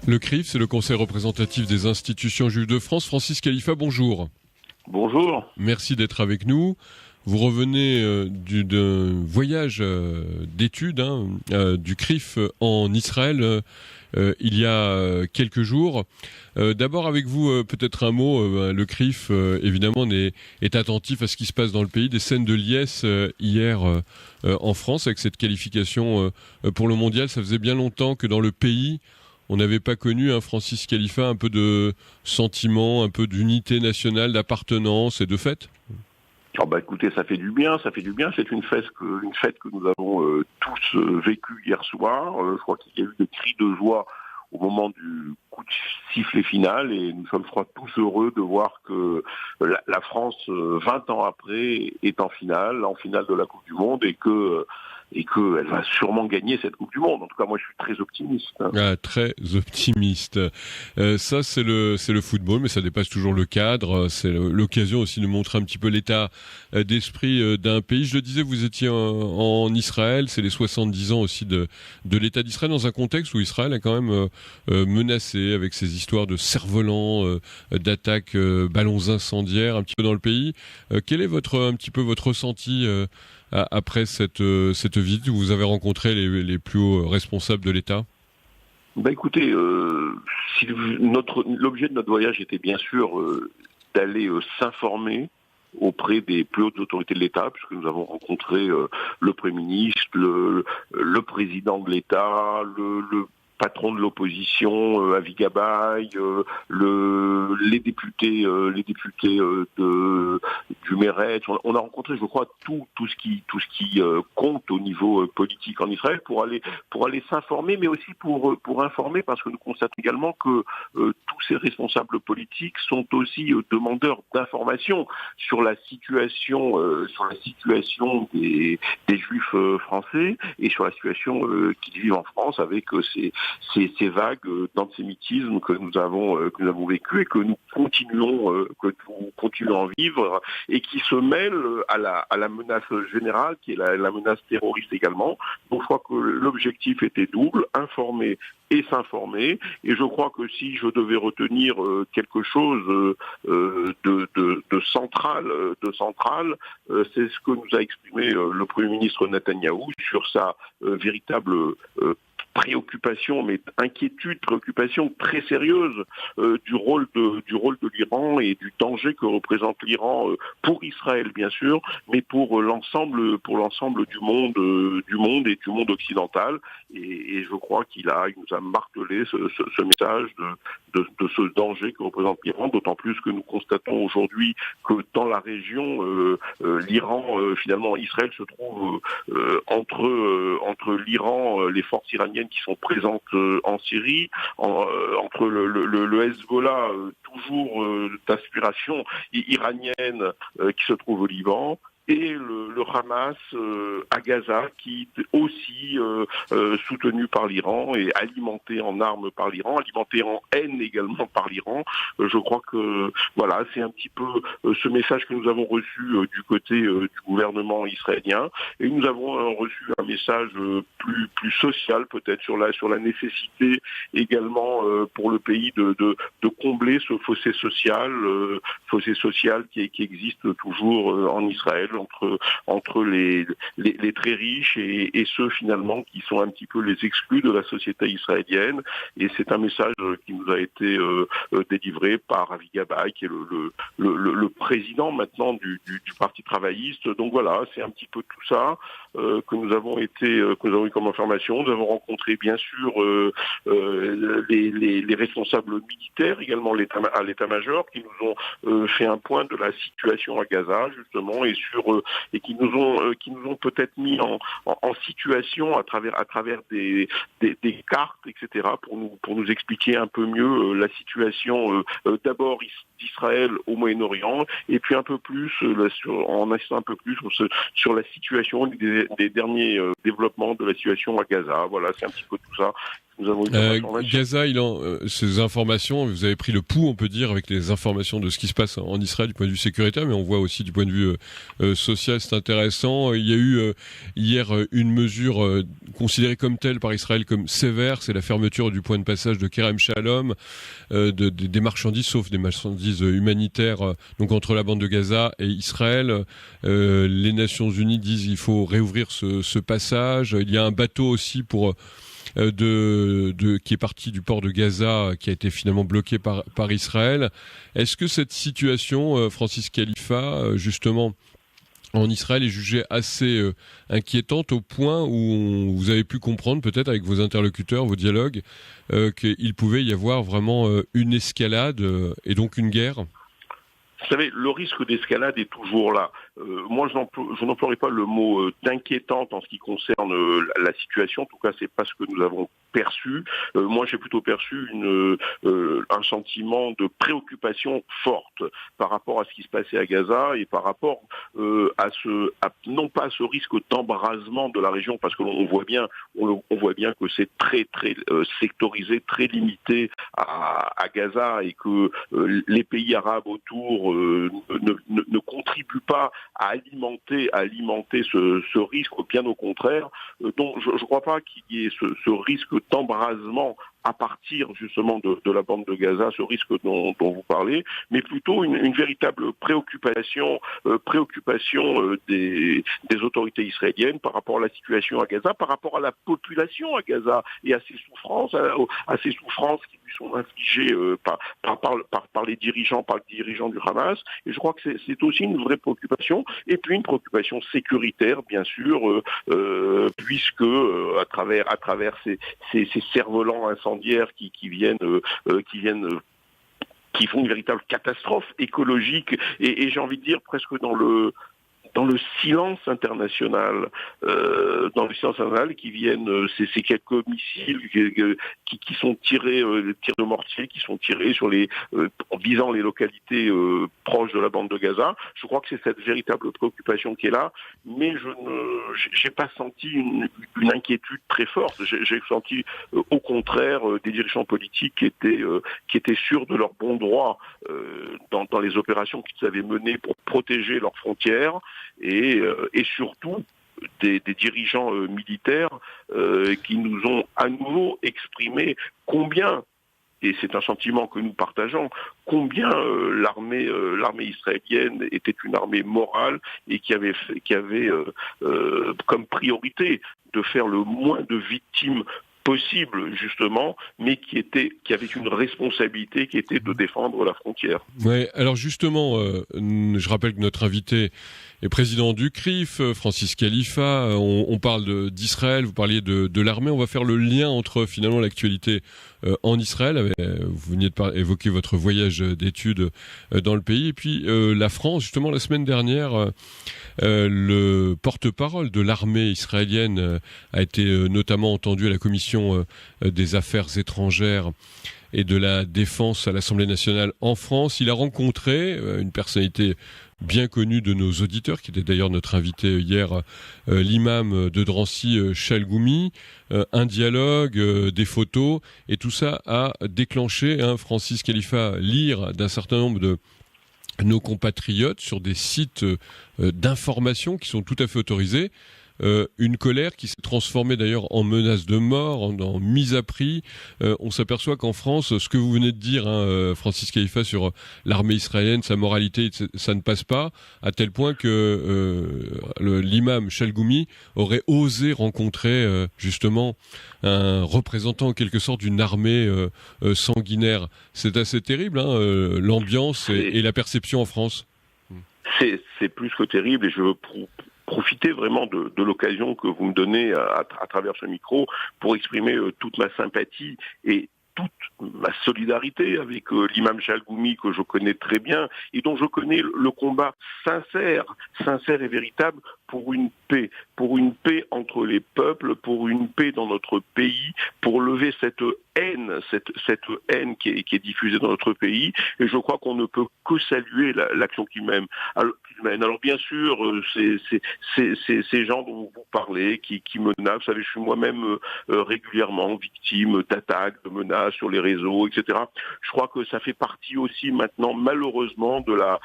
Le CRIF, c'est le Conseil représentatif des institutions juives de France. Francis Khalifa, bonjour. Bonjour. Merci d'être avec nous. Vous revenez d'un voyage d'études du CRIF en Israël il y a quelques jours. D'abord avec vous, peut-être un mot. Le CRIF, évidemment, est attentif à ce qui se passe dans le pays. Des scènes de liesse hier en France avec cette qualification pour le mondial. Ça faisait bien longtemps que dans le pays, on n'avait pas connu, Francis Khalifa, un peu de sentiment, un peu d'unité nationale, d'appartenance et de fête. Écoutez, ça fait du bien. C'est une fête que nous avons tous vécue hier soir. Je crois qu'il y a eu des cris de joie au moment du coup de sifflet final et nous sommes, je crois, tous heureux de voir que la France, 20 ans après, est en finale de la Coupe du Monde et qu'elle va sûrement gagner cette Coupe du Monde. En tout cas, moi, je suis très optimiste. Très optimiste. Ça, c'est le football, mais ça dépasse toujours le cadre. C'est l'occasion aussi de montrer un petit peu l'état d'esprit d'un pays. Je le disais, vous étiez en Israël. C'est les 70 ans aussi de l'État d'Israël, dans un contexte où Israël est quand même menacé avec ces histoires de cerfs-volants, d'attaques, ballons incendiaires un petit peu dans le pays. Quel est un petit peu votre ressenti après cette visite où vous avez rencontré les plus hauts responsables de l'État? Écoutez, l'objet de notre voyage était bien sûr d'aller s'informer auprès des plus hautes autorités de l'État, puisque nous avons rencontré le Premier ministre, le président de l'État, le patron de l'opposition, Avi Gabay, les députés du Meretz. On a rencontré, je crois, tout ce qui compte au niveau politique en Israël pour aller s'informer, mais aussi pour informer, parce que nous constatons également que tous ces responsables politiques sont aussi demandeurs d'informations sur la situation des Juifs français et sur la situation qu'ils vivent en France avec ces vagues d'antisémitisme que nous avons vécues et que nous continuons à vivre et qui se mêlent à la menace générale qui est la menace terroriste également. Donc je crois que l'objectif était double, informer et s'informer. Et je crois que si je devais retenir quelque chose de central, c'est ce que nous a exprimé le Premier ministre Netanyahou sur sa véritable préoccupation très sérieuse du rôle de l'Iran et du danger que représente l'Iran pour Israël bien sûr, mais pour l'ensemble du monde et du monde occidental. Et je crois qu'il nous a martelé ce message de ce danger que représente l'Iran, d'autant plus que nous constatons aujourd'hui que dans la région, l'Iran, finalement, Israël se trouve entre l'Iran, les forces iraniennes qui sont présentes en Syrie, entre le Hezbollah, toujours d'aspiration iranienne, qui se trouve au Liban, et le Hamas à Gaza, qui est aussi soutenu par l'Iran et alimenté en armes par l'Iran, alimenté en haine également par l'Iran. Je crois que voilà, c'est un petit peu ce message que nous avons reçu du côté du gouvernement israélien, et nous avons reçu un message plus social peut-être sur la nécessité également pour le pays de combler ce fossé social qui existe toujours en Israël entre les très riches et ceux finalement qui sont un petit peu les exclus de la société israélienne. Et c'est un message qui nous a été délivré par Avi Gabay, qui est le président maintenant du Parti travailliste. Donc voilà, c'est un petit peu tout ça que nous avons eu comme information. Nous avons rencontré bien sûr les responsables militaires, également à l'état-major, qui nous ont fait un point de la situation à Gaza justement et qui nous ont peut-être mis en situation à travers des cartes, etc., pour nous expliquer un peu mieux la situation d'abord d'Israël au Moyen-Orient, et puis un peu plus en insistant un peu plus sur la situation des derniers développements de la situation à Gaza. Voilà, c'est un petit peu tout ça Nous avons eu d'informations. Gaza, ces informations, vous avez pris le pouls, on peut dire, avec les informations de ce qui se passe en Israël du point de vue sécuritaire, mais on voit aussi du point de vue social, c'est intéressant. Il y a eu hier une mesure considérée comme telle par Israël comme sévère, c'est la fermeture du point de passage de Kerem Shalom, des marchandises, sauf des marchandises humanitaires, donc entre la bande de Gaza et Israël. Les Nations Unies disent qu'il faut réouvrir ce passage. Il y a un bateau aussi qui est parti du port de Gaza, qui a été finalement bloqué par Israël. Est-ce que cette situation, Francis Khalifa, justement, en Israël est jugée assez inquiétante au point où vous avez pu comprendre, peut-être avec vos interlocuteurs, vos dialogues, qu'il pouvait y avoir vraiment une escalade et donc une guerre? Vous savez, le risque d'escalade est toujours là. Moi, je n'emploierai pas le mot d'inquiétante en ce qui concerne la situation. En tout cas, c'est pas ce que nous avons perçu. Moi, j'ai plutôt perçu un sentiment de préoccupation forte par rapport à ce qui se passait à Gaza et par rapport non pas à ce risque d'embrasement de la région, parce que on voit bien que c'est très très sectorisé, très limité à Gaza, et que les pays arabes autour ne contribuent pas à alimenter ce risque, bien au contraire. Donc je ne crois pas qu'il y ait ce risque d'embrasement à partir justement de la bande de Gaza, ce risque dont vous parlez, mais plutôt une véritable préoccupation des autorités israéliennes par rapport à la situation à Gaza, par rapport à la population à Gaza et à ses souffrances qui lui sont infligées par les dirigeants du Hamas. Et je crois que c'est aussi une vraie préoccupation, et puis une préoccupation sécuritaire, bien sûr, puisque à travers ces cerfs-volants incendiaires qui font une véritable catastrophe écologique, et j'ai envie de dire presque dans le silence international, qui viennent, ces quelques missiles qui sont tirés, les tirs de mortier qui sont tirés en visant les localités proches de la bande de Gaza. Je crois que c'est cette véritable préoccupation qui est là, mais j'ai pas senti une inquiétude très forte. J'ai senti au contraire des dirigeants politiques qui étaient sûrs de leur bon droit dans les opérations qu'ils avaient menées pour protéger leurs frontières, et surtout des dirigeants militaires qui nous ont à nouveau exprimé combien, et c'est un sentiment que nous partageons, combien l'armée israélienne était une armée morale et qui avait comme priorité de faire le moins de victimes possible, justement, mais qui avait une responsabilité qui était de défendre la frontière. Ouais, alors justement, je rappelle que notre invité est président du CRIF, Francis Khalifa. On parle d'Israël, vous parliez de l'armée. On va faire le lien entre finalement l'actualité en Israël. Vous veniez évoquer votre voyage d'études dans le pays, et puis la France. Justement, la semaine dernière, le porte-parole de l'armée israélienne a été notamment entendu à la commission des affaires étrangères et de la défense à l'Assemblée nationale en France. Il a rencontré une personnalité bien connu de nos auditeurs, qui était d'ailleurs notre invité hier, l'imam de Drancy, Chalgoumi, un dialogue, des photos, et tout ça a déclenché, Francis Khalifa, l'ire d'un certain nombre de nos compatriotes sur des sites d'information qui sont tout à fait autorisés. Une colère qui s'est transformée d'ailleurs en menace de mort, en mise à prix. On s'aperçoit qu'en France, ce que vous venez de dire, Francis Khalifa, sur l'armée israélienne, sa moralité, ça ne passe pas, à tel point que l'imam Chalgoumi aurait osé rencontrer justement un représentant en quelque sorte d'une armée sanguinaire. C'est assez terrible, l'ambiance et la perception en France. C'est plus que terrible, et je veux profiter vraiment de l'occasion que vous me donnez à travers ce micro pour exprimer toute ma sympathie et toute ma solidarité avec l'imam Chalgoumi, que je connais très bien et dont je connais le combat sincère et véritable pour une paix entre les peuples, pour une paix dans notre pays, pour lever cette haine qui est diffusée dans notre pays. Et je crois qu'on ne peut que saluer l'action qu'il mène. Alors bien sûr, ces gens dont vous parlez, qui menacent, vous savez, je suis moi-même régulièrement victime d'attaques, de menaces sur les réseaux, etc. Je crois que ça fait partie aussi maintenant, malheureusement, de la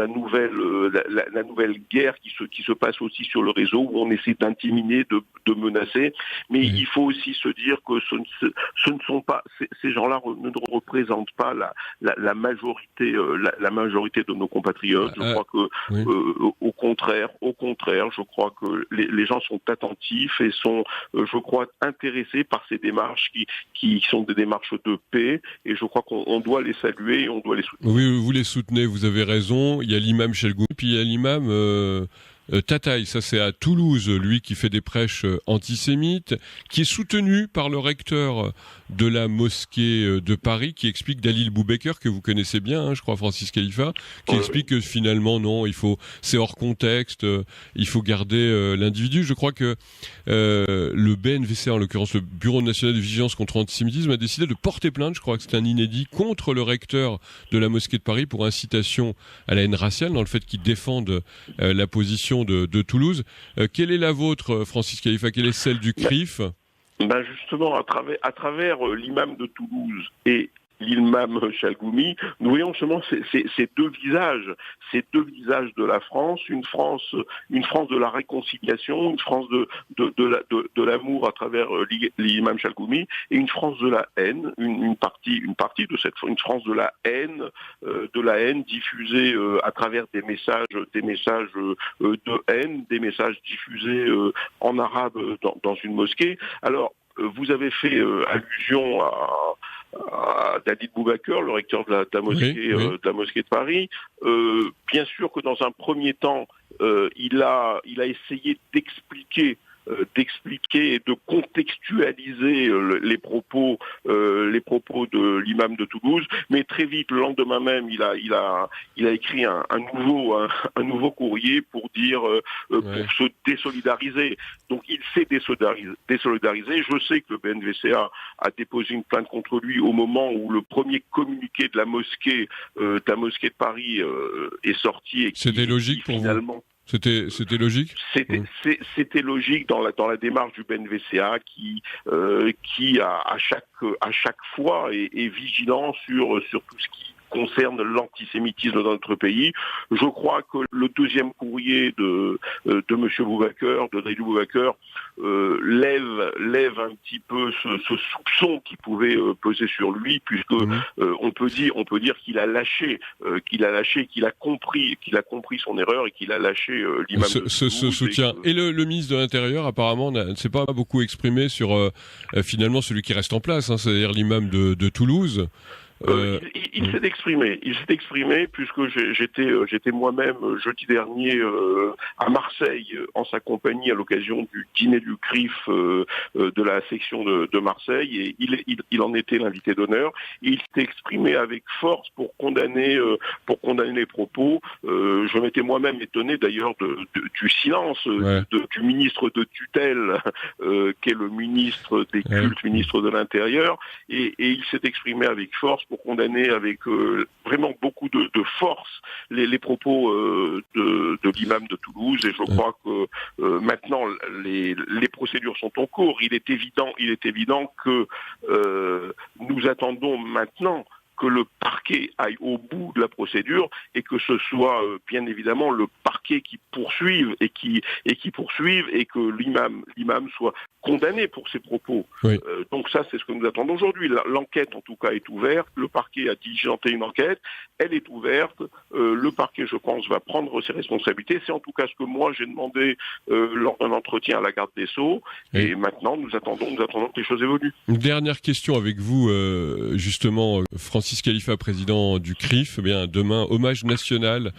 nouvelle guerre qui se passe aussi sur le réseau, où on essaie d'intimider, de menacer. Mais il faut aussi se dire que ce ne sont pas, ces gens-là ne représentent pas la majorité de nos compatriotes. Je crois que au contraire, je crois que les gens sont attentifs et sont, je crois, intéressés par ces démarches qui sont des démarches de paix. Et je crois qu'on doit les saluer et on doit les soutenir. Oui, vous les soutenez, vous avez raison. Il y a l'imam Chelgoumi, puis il y a l'imam Tataï, ça c'est à Toulouse, lui qui fait des prêches antisémites, qui est soutenu par le recteur de la mosquée de Paris, qui explique, Dalil Boubaker, que vous connaissez bien, je crois, Francis Khalifa, qui explique que finalement non, c'est hors contexte, il faut garder l'individu. Je crois que le BNVCA, en l'occurrence le Bureau national de vigilance contre l'antisémitisme, a décidé de porter plainte, je crois que c'est un inédit, contre le recteur de la mosquée de Paris pour incitation à la haine raciale, dans le fait qu'il défende la position de Toulouse. Quelle est la vôtre, Francis Khalifa? Quelle est celle du CRIF? Justement, à travers l'imam de Toulouse et l'imam Chelgoumi, nous voyons justement ces deux visages de la France, une France de la réconciliation, une France de l'amour à travers l'imam Chelgoumi, et une France de la haine, une partie une France de la haine diffusée à travers des messages de haine, des messages diffusés en arabe dans une mosquée. Alors, vous avez fait allusion à Dalil Boubaker, le recteur de la mosquée de Paris. Bien sûr que dans un premier temps, il a essayé d'expliquer et de contextualiser les propos de l'imam de Toulouse, mais très vite, le lendemain même, il a écrit un nouveau courrier pour dire pour se désolidariser. Donc il s'est désolidarisé. Je sais que le BNVCA a déposé une plainte contre lui au moment où le premier communiqué de la mosquée de Paris est sorti. C'était logique pour vous? C'était logique. C'était logique dans la démarche du BNVCA qui à chaque fois est vigilant sur tout ce qui concerne l'antisémitisme dans notre pays. Je crois que le deuxième courrier de Monsieur Boubaker, de Dalil Boubaker, lève un petit peu ce soupçon qui pouvait peser sur lui, puisque on peut dire qu'il a lâché, qu'il a compris son erreur et qu'il a lâché l'imam. Ce soutien. Et le ministre de l'Intérieur apparemment ne s'est pas beaucoup exprimé sur finalement celui qui reste en place, c'est-à-dire l'imam de Toulouse. Il s'est exprimé puisque j'étais moi-même jeudi dernier à Marseille en sa compagnie à l'occasion du dîner du CRIF de la section de Marseille, et il en était l'invité d'honneur, et il s'est exprimé avec force pour condamner les propos. Je m'étais moi-même étonné d'ailleurs du silence du ministre de tutelle qui est le ministre des cultes, ministre de l'Intérieur, et il s'est exprimé avec force pour condamner avec vraiment beaucoup de force les propos de l'imam de Toulouse. Et je crois que maintenant les procédures sont en cours. Il est évident que nous attendons maintenant que le parquet aille au bout de la procédure et que ce soit bien évidemment le parquet qui poursuive et que l'imam soit condamné pour ses propos. Donc ça, c'est ce que nous attendons aujourd'hui. L'enquête, en tout cas, est ouverte. Le parquet a diligenté une enquête. Elle est ouverte. Le parquet, je pense, va prendre ses responsabilités. C'est en tout cas ce que moi, j'ai demandé lors d'un entretien à la garde des Sceaux. Et maintenant, nous attendons que les choses évoluent. Une dernière question avec vous, justement, Francis Khalifa, président du CRIF. Demain, hommage national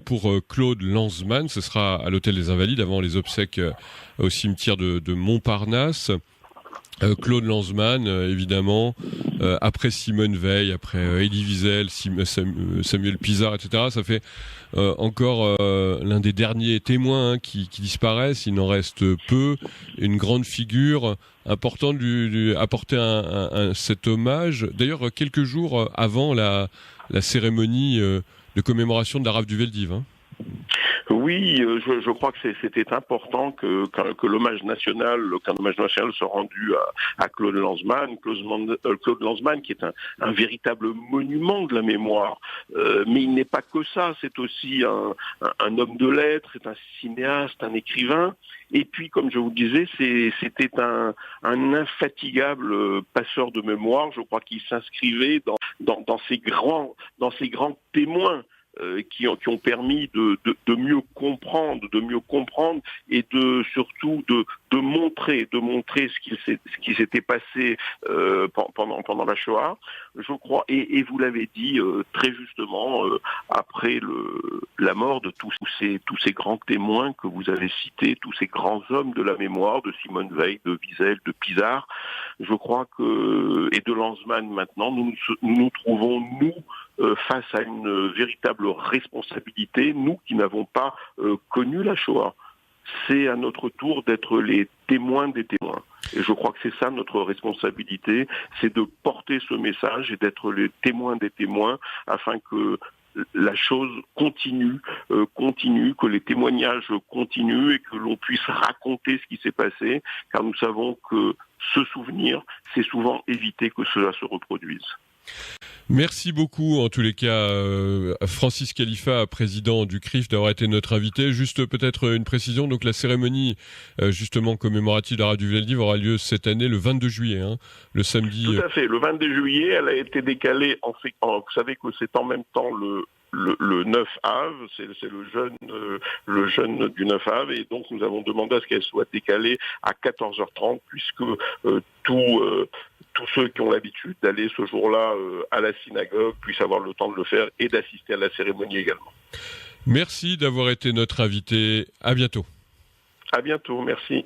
pour Claude Lanzmann. Ce sera à l'Hôtel des Invalides avant les obsèques au cimetière de Montparnasse. Claude Lanzmann, évidemment, après Simone Veil, après Elie Wiesel, Samuel Pisard, etc. Ça fait encore l'un des derniers témoins qui disparaissent. Il n'en reste peu. Une grande figure importante lui apporter cet hommage. D'ailleurs, quelques jours avant la cérémonie de commémoration de la rafle du Veldiv. Oui, je crois que c'était important que l'hommage national, qu'un hommage national soit rendu à Claude Lanzmann. Claude Lanzmann, qui est un véritable monument de la mémoire. Mais il n'est pas que ça, c'est aussi un homme de lettres, c'est un cinéaste, un écrivain. Et puis, comme je vous disais, c'était un infatigable passeur de mémoire. Je crois qu'il s'inscrivait dans ces grands témoins qui ont permis de mieux comprendre et surtout de montrer ce qui s'était passé pendant la Shoah, je crois, et vous l'avez dit très justement, après la mort de tous ces grands témoins que vous avez cités, tous ces grands hommes de la mémoire, de Simone Veil, de Wiesel, de Pisard, je crois et de Lanzmann maintenant, nous trouvons, face à une véritable responsabilité, nous qui n'avons pas connu la Shoah. C'est à notre tour d'être les témoins des témoins. Et je crois que c'est ça notre responsabilité, c'est de porter ce message et d'être les témoins des témoins afin que la chose continue, que les témoignages continuent et que l'on puisse raconter ce qui s'est passé, car nous savons que ce souvenir, c'est souvent éviter que cela se reproduise. Merci beaucoup, en tous les cas, Francis Khalifa, président du CRIF, d'avoir été notre invité. Juste peut-être une précision, donc la cérémonie justement commémorative de la rafle du Veldiv aura lieu cette année le 22 juillet, le samedi. Tout à fait, le 22 juillet, elle a été décalée, vous savez que c'est en même temps le 9 Av, c'est le jeûne du 9 Av, et donc nous avons demandé à ce qu'elle soit décalée à 14h30, puisque tous ceux qui ont l'habitude d'aller ce jour-là à la synagogue puissent avoir le temps de le faire et d'assister à la cérémonie également. Merci d'avoir été notre invité. À bientôt. À bientôt, merci.